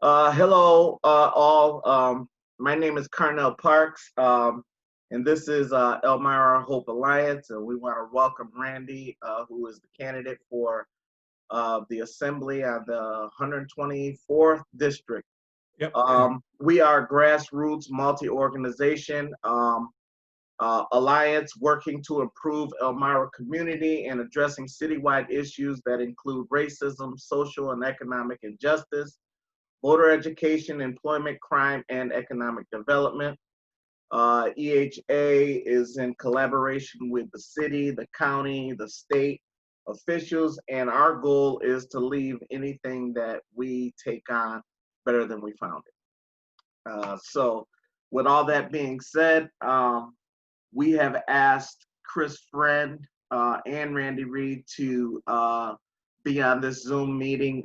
Hello, all. My name is Carnell Parks, and this is Elmira Hope Alliance, and we want to welcome Randy, who is the candidate for the Assembly on the 124th District. Yep. We are a grassroots multi-organization alliance working to improve Elmira community and addressing citywide issues that include racism, social and economic injustice, voter education, employment, crime, and economic development. EHA is in collaboration with the city, the county, the state officials, and our goal is to leave anything that we take on better than we found it. So with all that being said, we have asked Chris Friend and Randy Reid to be on this Zoom meeting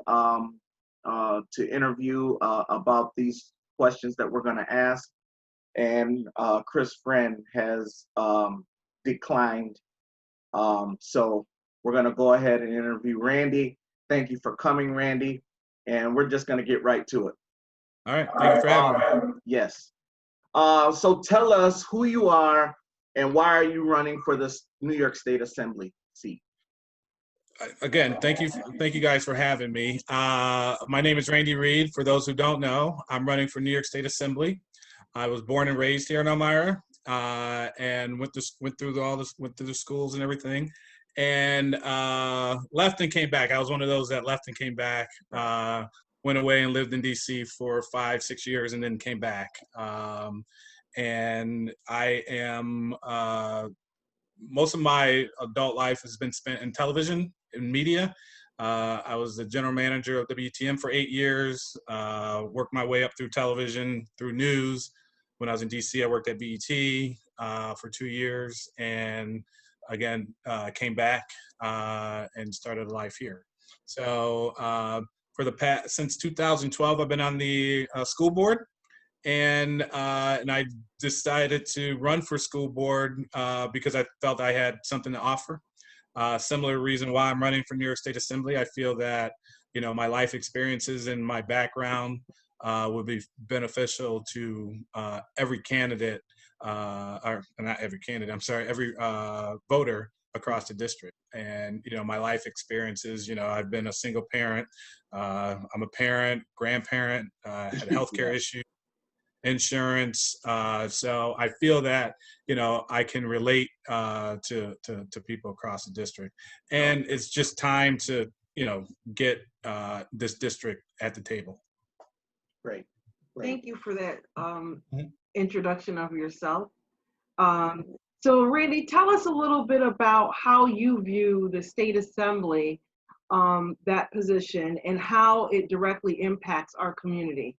to interview about these questions that we're going to ask. And Chris Friend has declined. So we're going to go ahead and interview Randy. Thank you for coming, Randy. And we're just going to get right to it. All right. Thank you for having me. Yes. So tell us who you are and why are you running for this New York State Assembly seat? Again, thank you guys for having me. My name is Randy Reid. For those who don't know, I'm running for New York State Assembly. I was born and raised here in Elmira, and went through the schools and everything, and left and came back. I was one of those that left and came back. Went away and lived in DC for 5-6 years, and then came back. And I am most of my adult life has been spent in television and media. I was the general manager of WTM for 8 years, worked my way up through television, through news. When I was in DC, I worked at BET for 2 years, and again, came back and started life here. So since 2012, I've been on the school board. And I decided to run for school board because I felt I had something to offer. Similar reason why I'm running for New York State Assembly. I feel that, my life experiences and my background would be beneficial to every candidate, or not every candidate, I'm sorry, every voter across the district. And, my life experiences, I've been a single parent. I'm a parent, grandparent, had healthcare issues, insurance. So I feel that, I can relate to people across the district. And it's just time to, get this district at the table. Great. Thank you for that introduction of yourself. So Randy, tell us a little bit about how you view the state assembly, that position, and how it directly impacts our community.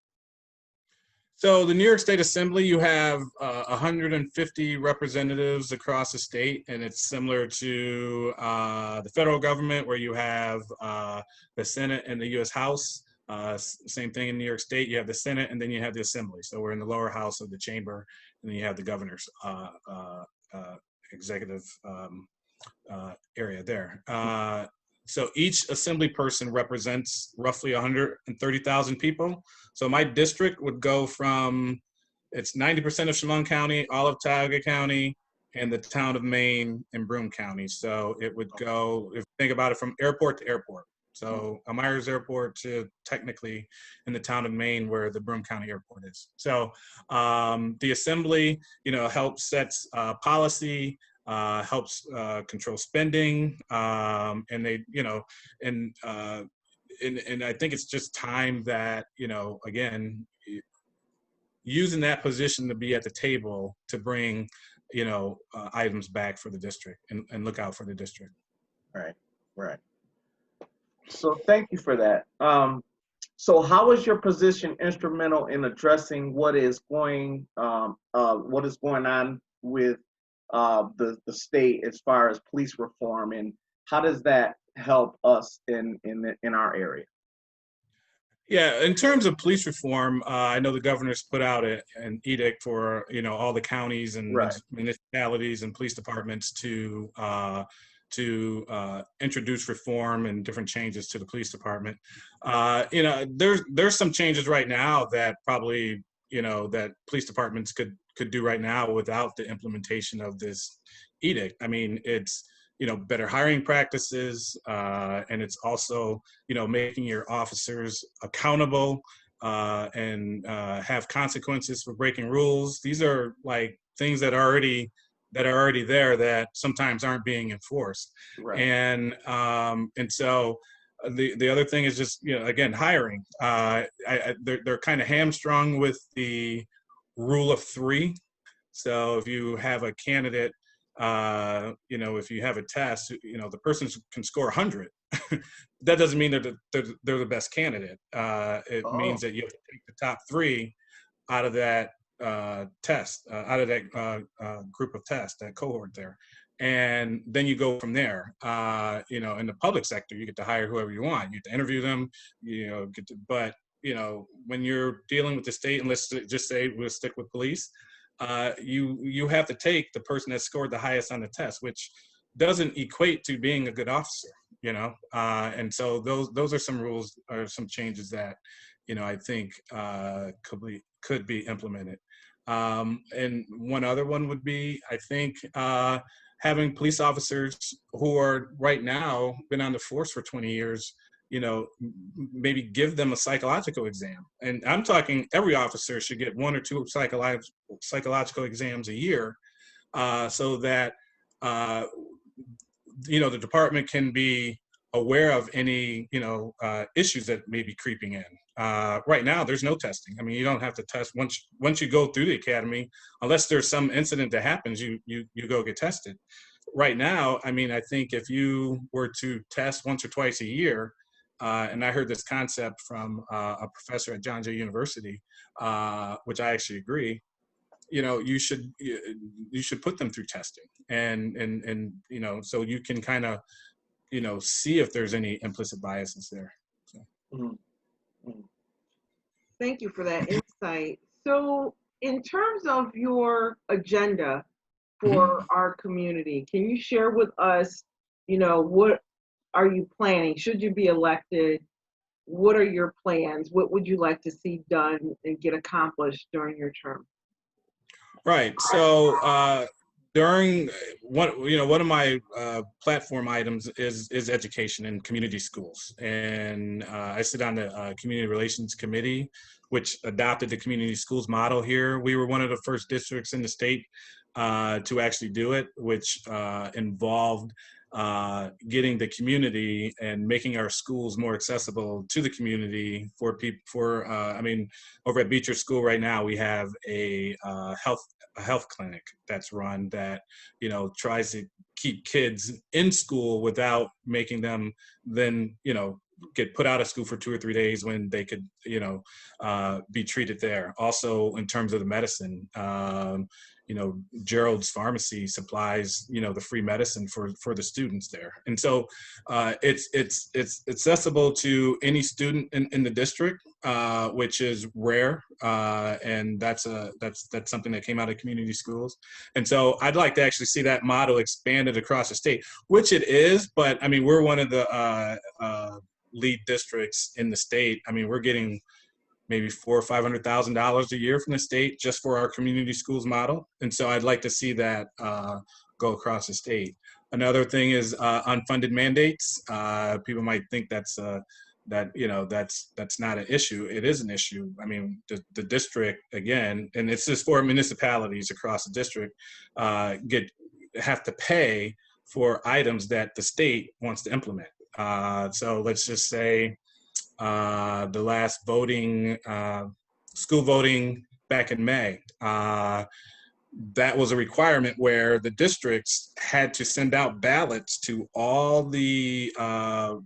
So the New York State Assembly, you have 150 representatives across the state, and it's similar to the federal government, where you have the Senate and the U.S. House. Same thing in New York State. You have the Senate, and then you have the Assembly. So we're in the lower house of the chamber, and then you have the governor's executive area there. So each assembly person represents roughly 130,000 people. So my district would go from, it's 90% of Chemung County, all of Tioga County, and the town of Maine and Broome County. So it would go, if you think about it, from airport to airport. So Elmira's airport to technically in the town of Maine, where the Broome County Airport is. So the assembly, helps sets policy, helps control spending, and they, and I think it's just time that, again, using that position to be at the table to bring, items back for the district and look out for the district. Right. So thank you for that. So how is your position instrumental in addressing what is going on with the state as far as police reform, and how does that help us in our area? Yeah, in terms of police reform, I know the governor's put out an edict for all the counties and municipalities and police departments to to introduce reform and different changes to the police department. There's some changes right now that probably, that police departments could do right now without the implementation of this edict. I mean, it's, better hiring practices, and it's also, making your officers accountable, and have consequences for breaking rules. These are like things that are already there that sometimes aren't being enforced. Right. And so the other thing is just, again, hiring. They're kind of hamstrung with the rule of three. So if you have a candidate, if you have a test, the person can score 100. That doesn't mean they're the best candidate. It means that you have to take the top three out of that test, out of that group of tests, that cohort there. And then you go from there. In the public sector, you get to hire whoever you want. You get to interview them, but when you're dealing with the state, and let's just say we'll stick with police, you have to take the person that scored the highest on the test, which doesn't equate to being a good officer, and so those are some rules or some changes that, I think could be implemented. And one other one would be, I think, having police officers who are right now been on the force for 20 years, maybe give them a psychological exam. And I'm talking every officer should get 1 or 2 psychological exams a year, so that, the department can be aware of any, issues that may be creeping in. Right now, there's no testing. I mean, you don't have to test once you go through the academy, unless there's some incident that happens, you go get tested. Right now, I mean, I think if you were to test once or twice a year, and I heard this concept from a professor at John Jay University, which I actually agree, you should put them through testing, and so you can kind of, see if there's any implicit biases there. So. Mm-hmm. Thank you for that insight. So in terms of your agenda for our community, can you share with us, what are you planning? Should you be elected? What are your plans? What would you like to see done and get accomplished during your term? Right. So during one of my platform items is education in community schools, and I sit on the community relations committee, which adopted the community schools model here. We were one of the first districts in the state to actually do it, which involved getting the community and making our schools more accessible to the community for people. Over at Beecher School right now, we have a health clinic that's run that, tries to keep kids in school without making them then, get put out of school for 2 or 3 days when they could, be treated there. Also, in terms of the medicine, Gerald's Pharmacy supplies, the free medicine for the students there. And so it's accessible to any student in the district, which is rare. And that's something that came out of community schools. And so I'd like to actually see that model expanded across the state, which it is, but I mean, we're one of the lead districts in the state. I mean, we're getting maybe $400,000 or $500,000 a year from the state just for our community schools model. And so I'd like to see that go across the state. Another thing is unfunded mandates. People might think that's not an issue. It is an issue. I mean, the district, again, and it's just for municipalities across the district, have to pay for items that the state wants to implement. So let's just say the last school voting back in May, that was a requirement where the districts had to send out ballots to all the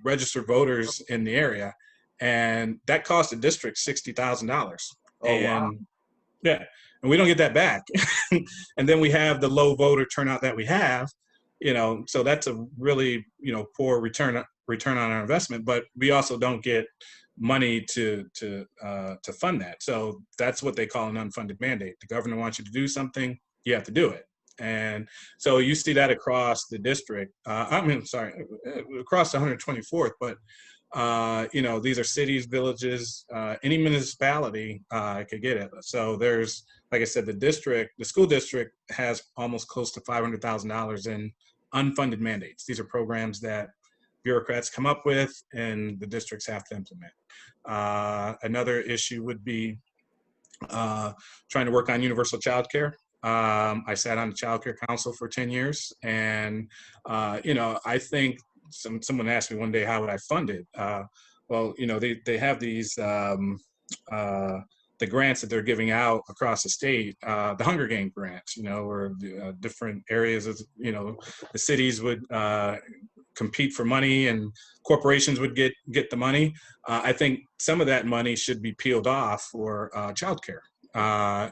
registered voters in the area, and that cost the district $60,000. Wow. Yeah, and we don't get that back. And then we have the low voter turnout that we have, so that's a really poor return on our investment. But we also don't get money to fund that. So that's what they call an unfunded mandate. The governor wants you to do something, you have to do it. And so you see that across the district. Across the 124th, but these are cities, villages, any municipality could get it. So there's, like I said, the school district has almost close to $500,000 in unfunded mandates. These are programs that bureaucrats come up with and the districts have to implement. Another issue would be trying to work on universal childcare. I sat on the Child Care Council for 10 years, and I think someone asked me one day, how would I fund it? Well, they have these the grants that they're giving out across the state, the Hunger Game grants, where the, different areas of, the cities would compete for money and corporations would get the money. I think some of that money should be peeled off for childcare.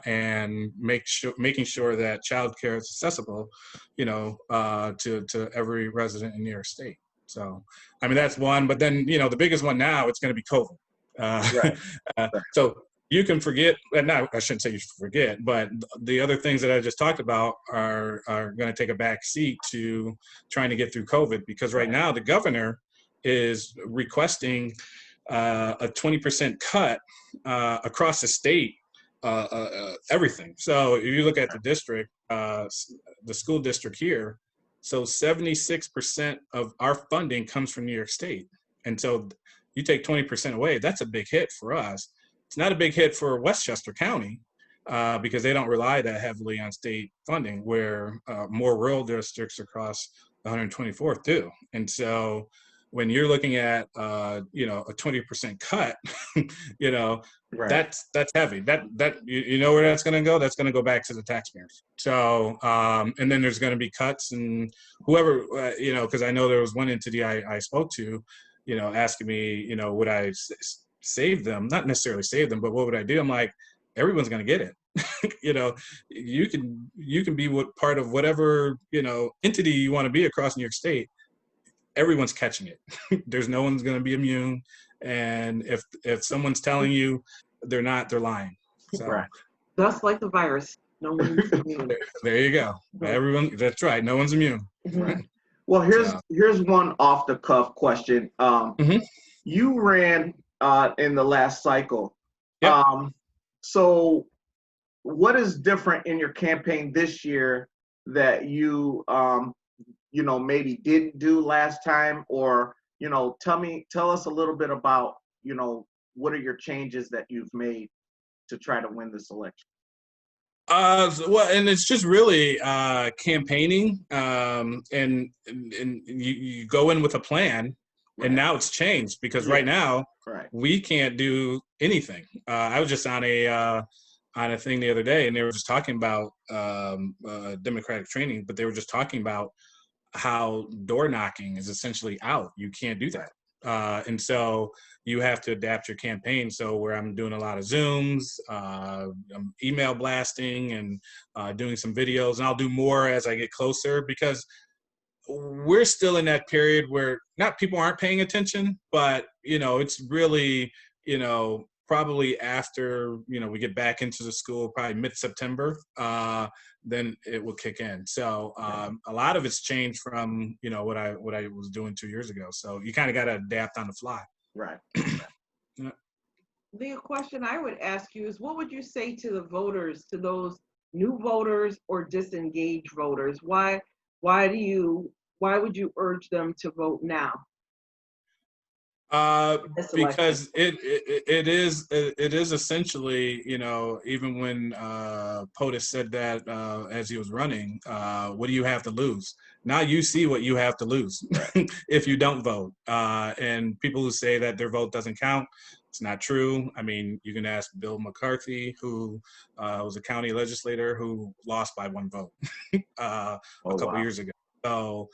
And making sure that childcare is accessible, to every resident in New York State. So, I mean, that's one. But then, the biggest one now, it's going to be COVID. Right. So you can forget, no, I shouldn't say you forget, but the other things that I just talked about are going to take a back seat to trying to get through COVID, because right now the governor is requesting a 20% cut across the state. Everything. So if you look at the district, the school district here, so 76% of our funding comes from New York State. And so you take 20% away, that's a big hit for us. It's not a big hit for Westchester County because they don't rely that heavily on state funding, where more rural districts across the 124th do. And so when you're looking at a 20% cut, Right. that's heavy. That you know where that's going to go? That's going to go back to the taxpayers. So and then there's going to be cuts, and whoever because I know there was one entity I spoke to, asking me, would I save them? Not necessarily save them, but what would I do? I'm like, everyone's going to get it. You can be part of whatever entity you want to be across New York State. Everyone's catching it. There's no one's going to be immune. And if someone's telling you they're not, they're lying. So, Right. Just like the virus. No one's immune. There you go. Everyone, that's right. No one's immune. Right. Well, here's one off the cuff question. You ran in the last cycle. Yep. So what is different in your campaign this year that you maybe didn't do last time, or tell us a little bit about what are your changes that you've made to try to win this election? Well, and it's just really campaigning, and you go in with a plan, and now it's changed because right now we can't do anything. I was just on a thing the other day, and they were just talking about Democratic training, but they were just talking about how door knocking is essentially out. You can't do that. And so you have to adapt your campaign. So where I'm doing a lot of Zooms, I'm email blasting and doing some videos, and I'll do more as I get closer, because we're still in that period where people aren't paying attention, but it's really, probably after, we get back into the school, probably mid-September, then it will kick in. So a lot of it's changed from, what I was doing 2 years ago. So you kind of got to adapt on the fly. Right. Yeah. The question I would ask you is, what would you say to the voters, to those new voters or disengaged voters? Why would you urge them to vote now? Because it is essentially, even when POTUS said that as he was running, what do you have to lose? Now you see what you have to lose if you don't vote. And people who say that their vote doesn't count, it's not true. I mean, you can ask Bill McCarthy, who was a county legislator who lost by one vote a couple years ago. So,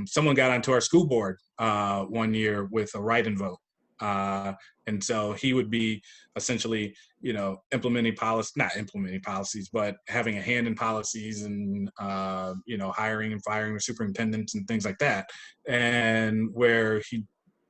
someone got onto our school board 1 year with a write-in vote. And so he would be essentially, not implementing policies, but having a hand in policies and, hiring and firing the superintendents and things like that. And where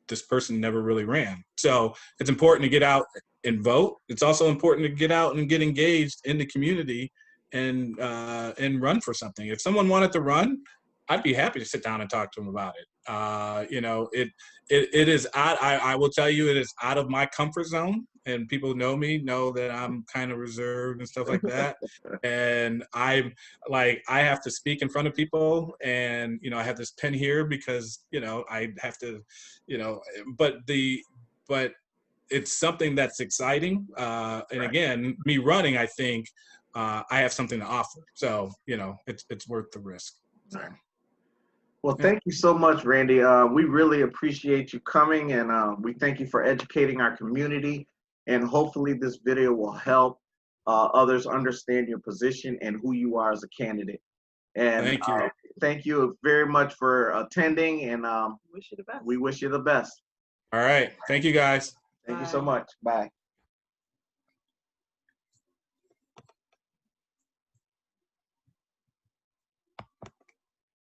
this person never really ran. So it's important to get out and vote. It's also important to get out and get engaged in the community and run for something. If someone wanted to run, I'd be happy to sit down and talk to them about it. You know, it is out. I will tell you, it is out of my comfort zone, and people know me, know that I'm kind of reserved and stuff like that. And I'm like, I have to speak in front of people, and you know, I have this pen here because you know I have to, you know, but it's something that's exciting. And Right. again, me running, I think I have something to offer. So you know, it's worth the risk. So. Right. Well, Yeah. thank you so much, Randy. We really appreciate you coming, and we thank you for educating our community. And hopefully, this video will help others understand your position and who you are as a candidate. And Thank you. thank you very much for attending, and Wish you the best. we wish you the best. All right. Thank you, guys. Thank you so Bye. much. Bye.